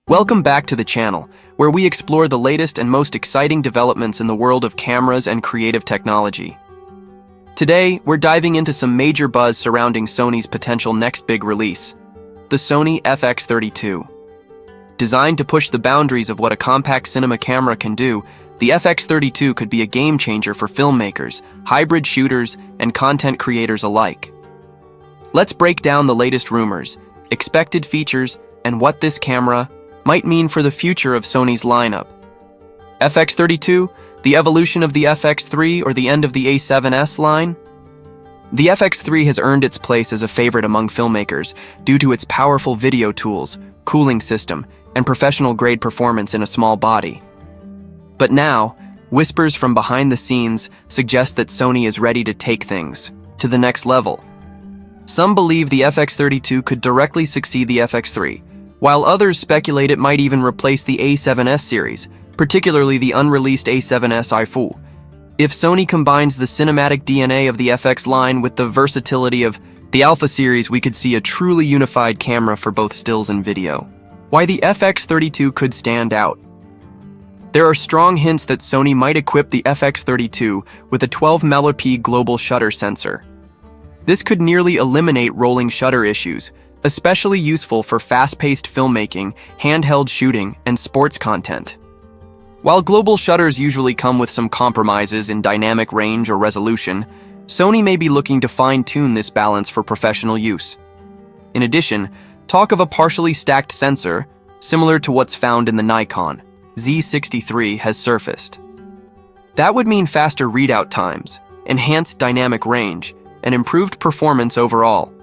Welcome back to the channel, where we explore the latest and most exciting developments in the world of cameras and creative technology. Today, we're diving into some major buzz surrounding Sony's potential next big release, the Sony FX3 II. Designed to push the boundaries of what a compact cinema camera can do, the FX3 II could be a game-changer for filmmakers, hybrid shooters, and content creators alike. Let's break down the latest rumors, expected features, and what this camera might mean for the future of Sony's lineup. FX3 II, the evolution of the FX3 or the end of the A7S line? The FX3 has earned its place as a favorite among filmmakers due to its powerful video tools, cooling system, and professional-grade performance in a small body. But now, whispers from behind the scenes suggest that Sony is ready to take things to the next level. Some believe the FX3 II could directly succeed the FX3, while others speculate it might even replace the A7S series, particularly the unreleased A7S II. If Sony combines the cinematic DNA of the FX line with the versatility of the Alpha series, we could see a truly unified camera for both stills and video. Why the FX3 II could stand out. There are strong hints that Sony might equip the FX3 II with a 12MP global shutter sensor. This could nearly eliminate rolling shutter issues, especially useful for fast-paced filmmaking, handheld shooting, and sports content. While global shutters usually come with some compromises in dynamic range or resolution, Sony may be looking to fine-tune this balance for professional use. In addition, talk of a partially stacked sensor, similar to what's found in the Nikon Z63, has surfaced. That would mean faster readout times, enhanced dynamic range, and improved performance overall,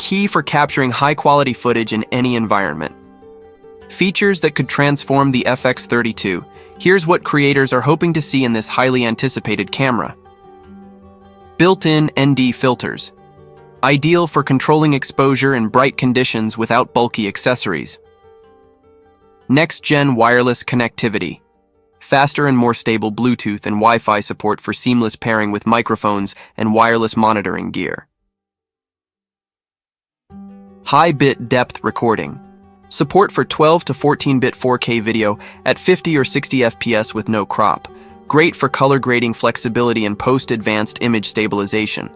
key for capturing high-quality footage in any environment. Features that could transform the FX3 II. Here's what creators are hoping to see in this highly anticipated camera. Built-in ND filters. Ideal for controlling exposure in bright conditions without bulky accessories. Next-gen wireless connectivity. Faster and more stable Bluetooth and Wi-Fi support for seamless pairing with microphones and wireless monitoring gear. High-bit depth recording. Support for 12 to 14-bit 4K video at 50 or 60 FPS with no crop. Great for color grading flexibility and post-advanced image stabilization.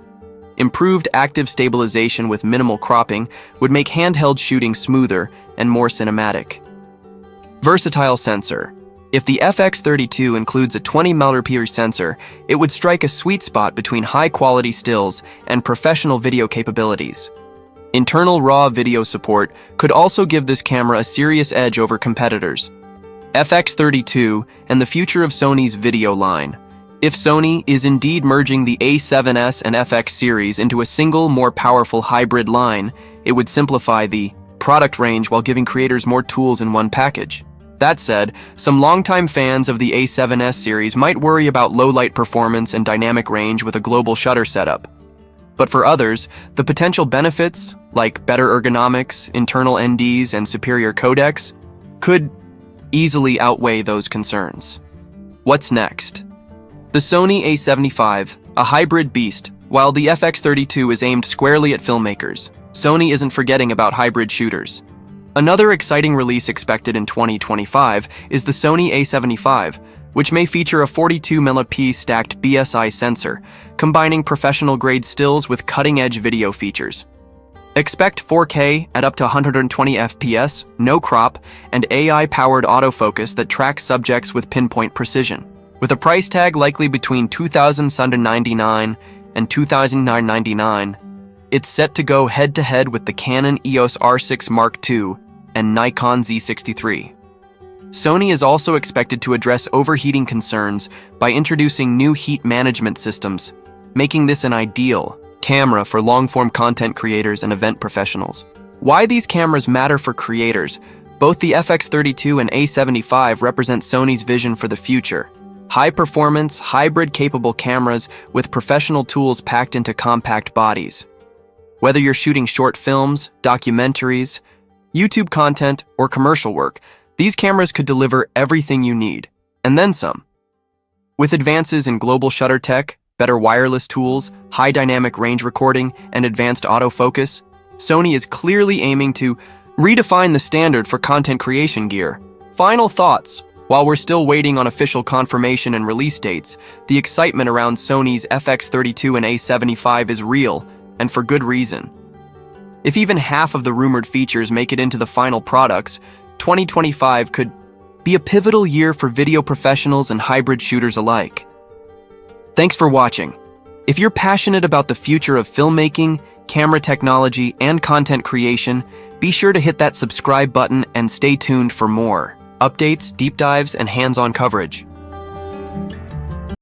Improved active stabilization with minimal cropping would make handheld shooting smoother and more cinematic. Versatile sensor. If the FX3 II includes a 20mm sensor, it would strike a sweet spot between high-quality stills and professional video capabilities. Internal RAW video support could also give this camera a serious edge over competitors. FX3 II and the future of Sony's video line. If Sony is indeed merging the A7S and FX series into a single, more powerful hybrid line, it would simplify the product range while giving creators more tools in one package. That said, some longtime fans of the A7S series might worry about low-light performance and dynamic range with a global shutter setup. But for others, the potential benefits, like better ergonomics, internal NDs, and superior codecs, could easily outweigh those concerns. What's next? The Sony A75, a hybrid beast. While the FX3 II is aimed squarely at filmmakers, Sony isn't forgetting about hybrid shooters. Another exciting release expected in 2025 is the Sony A75, which may feature a 42mm stacked BSI sensor, combining professional-grade stills with cutting-edge video features. Expect 4K at up to 120 FPS, no crop, and AI-powered autofocus that tracks subjects with pinpoint precision. With a price tag likely between $2,799 and $2,999, it's set to go head-to-head with the Canon EOS R6 Mark II and Nikon Z63. Sony is also expected to address overheating concerns by introducing new heat management systems, making this an ideal camera for long-form content creators and event professionals. Why these cameras matter for creators? Both the FX3 II and A75 represent Sony's vision for the future. High-performance, hybrid-capable cameras with professional tools packed into compact bodies. Whether you're shooting short films, documentaries, YouTube content, or commercial work, these cameras could deliver everything you need, and then some. With advances in global shutter tech, better wireless tools, high dynamic range recording, and advanced autofocus, Sony is clearly aiming to redefine the standard for content creation gear. Final thoughts. While we're still waiting on official confirmation and release dates, the excitement around Sony's FX3 II and A75 is real, and for good reason. If even half of the rumored features make it into the final products, 2025 could be a pivotal year for video professionals and hybrid shooters alike. Thanks for watching. If you're passionate about the future of filmmaking, camera technology, and content creation, be sure to hit that subscribe button and stay tuned for more updates, deep dives, and hands-on coverage.